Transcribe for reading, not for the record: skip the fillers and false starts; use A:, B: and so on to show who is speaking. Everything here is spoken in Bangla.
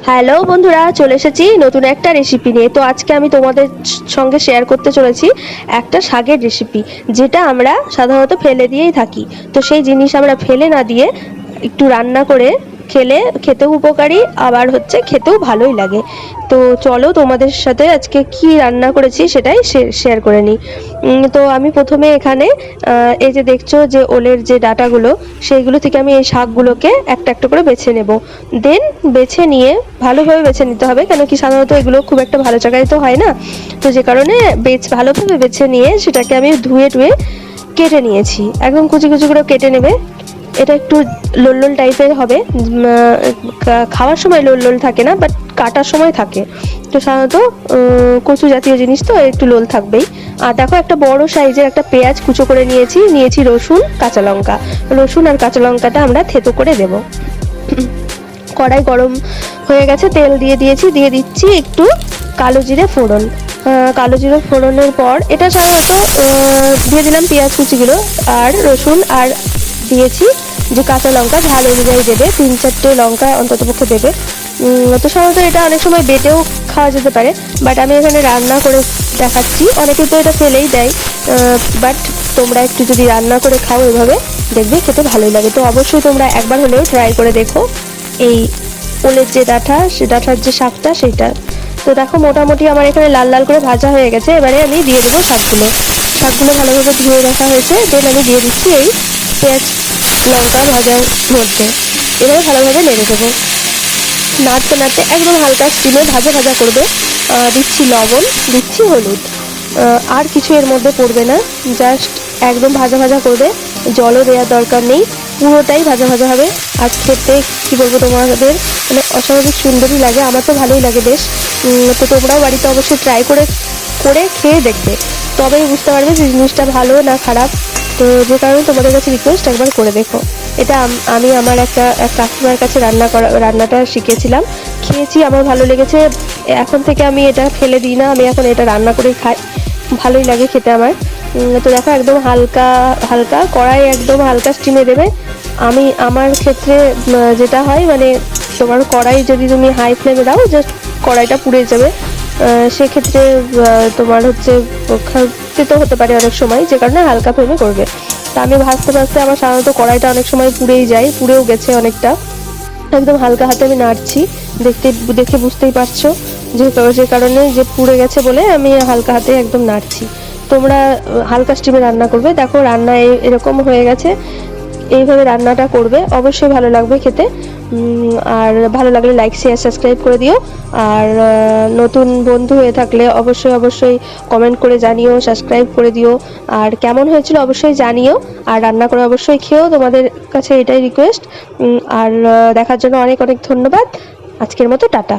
A: হ্যালো বন্ধুরা, চলে এসেছি নতুন একটা রেসিপি নিয়ে। তো আজকে আমি তোমাদের সঙ্গে শেয়ার করতে চলেছি একটা শাকের রেসিপি, যেটা আমরা সাধারণত ফেলে দিয়েই থাকি। তো সেই জিনিস আমরা ফেলে না দিয়ে একটু রান্না করে খেলে খেতেও উপকারী, আবার হচ্ছে খেতেও ভালোই লাগে। তো চলো তোমাদের সাথে আজকে কি রান্না করেছি সেটাই শেয়ার করে নিই। তো আমি প্রথমে এখানে এই যে দেখছো যে ওলের যে ডাটাগুলো, সেইগুলো থেকে আমি এই শাকগুলোকে একটা একটা করে বেছে নেব। দেন বেছে নিয়ে ভালোভাবে বেছে নিতে হবে, কেন কি সাধারণত এগুলো খুব একটা ভালো জায়গায় তো হয় না। তো যে কারণে ভালোভাবে বেছে নিয়ে সেটাকে আমি ধুয়ে টুয়ে কেটে নিয়েছি। একদম কুচি কুচি করে কেটে নেবে। এটা একটু লোল লোল টাইপের হবে। খাওয়ার সময় লোল লোল থাকে না, বাট কাটার সময় থাকে। তো সাধারণত কচু জাতীয় জিনিস তো একটু লোল থাকবেই। আর দেখো, একটা বড় সাইজের একটা পেঁয়াজ কুচো করে নিয়েছি রসুন, কাঁচা লঙ্কা। রসুন আর কাঁচা লঙ্কাটা আমরা থেতো করে দেব। কড়াই গরম হয়ে গেছে, তেল দিয়ে দিচ্ছি একটু কালো জিরে ফোড়ন। কালো জিরে ফোড়নের পর এটা সাধারণত দিয়ে দিলাম পেঁয়াজ কুচিগুলো আর রসুন, আর দিয়েছি যে কাঁচা লঙ্কা, ঝাল অনুযায়ী দেবে, 3-4টে লঙ্কা অন্তত পক্ষে দেবে। তো সাধারণত এটা অনেক সময় বেটেও খাওয়া যেতে পারে, বাট আমি এখানে রান্না করে দেখাচ্ছি। অনেকে তো এটা ফেলেই দেয়, বাট তোমরা একটু যদি রান্না করে খাও এভাবে, দেখবে খেতে ভালোই লাগে। তো অবশ্যই তোমরা একবার হলেও ট্রাই করে দেখো এই ওলের যে ডাঁটা, সে ডাঁটার যে শাকটা সেইটা। তো দেখো, মোটামুটি আমার এখানে লাল লাল করে ভাজা হয়ে গেছে। এবারে আমি দিয়ে দেবো শাকগুলো। ভালোভাবে ধুয়ে রাখা হয়েছে। দেন আমি দিয়ে দিচ্ছি এই পেঁয়াজ লঙ্কা ভাজার মধ্যে। এবারে ভালোভাবে নেড়ে দেবো। নাড়তে নাড়তে একদম হালকা স্টিমে ভাজা ভাজা করবে। দিচ্ছি লবণ, দিচ্ছি হলুদ, আর কিছু এর মধ্যে পড়বে না। জাস্ট একদম ভাজা ভাজা করবে, জলও দেওয়ার দরকার নেই, পুরোটাই ভাজা ভাজা হবে। আর খেতে কি বলবো তোমাদের, মানে অস্বাভাবিক সুন্দরই লাগে। আমার তো ভালোই লাগে বেশ। তো তোমরাও বাড়িতে অবশ্যই ট্রাই করে করে খেয়ে দেখবে, তবেই বুঝতে পারবে যে জিনিসটা ভালো না খারাপ। তো যে কারণে তোমাদের কাছে রিকোয়েস্ট, একবার করে দেখো। এটা আমি আমার এক কাকিমার কাছে রান্নাটা শিখেছিলাম, খেয়েছি, আমার ভালো লেগেছে। এখন থেকে আমি এটা ফেলে দিই না, আমি এখন এটা রান্না করে খাই, ভালোই লাগে খেতে আমার। তো দেখো, একদম হালকা হালকা কড়াই, একদম হালকা স্টিমে দেবে। আমার ক্ষেত্রে যেটা হয়, মানে তোমার কড়াই যদি তুমি হাই ফ্লেমে দাও, জাস্ট কড়াইটা পুড়ে যাবে। সেক্ষেত্রে তোমার হচ্ছে খেতে হতে পারে অনেক সময়, যে কারণে হালকা ফ্লেমে করবে। তা আমি ভাজতে ভাজতে আমার সাধারণত কড়াইটা অনেক সময় পুড়েও গেছে অনেকটা। একদম হালকা হাতে আমি নাড়ছি, দেখে বুঝতেই পারছো যে কারণে যে পুড়ে গেছে বলে আমি হালকা হাতে একদম নাড়ছি। তোমরা হালকা স্টিমে রান্না করবে। দেখো, রান্না এরকম হয়ে গেছে। এইভাবে রান্নাটা করবে, অবশ্যই ভালো লাগবে খেতে। আর ভালো লাগলে লাইক, শেয়ার, সাবস্ক্রাইব করে দিও। আর নতুন বন্ধু হয়ে থাকলে অবশ্যই কমেন্ট করে জানিও, সাবস্ক্রাইব করে দিও। আর কেমন হয়েছিল অবশ্যই জানিও। আর রান্না করে অবশ্যই খেও, তোমাদের কাছে এটাই রিকোয়েস্ট। আর দেখার জন্য অনেক অনেক ধন্যবাদ। আজকের মতো টাটা।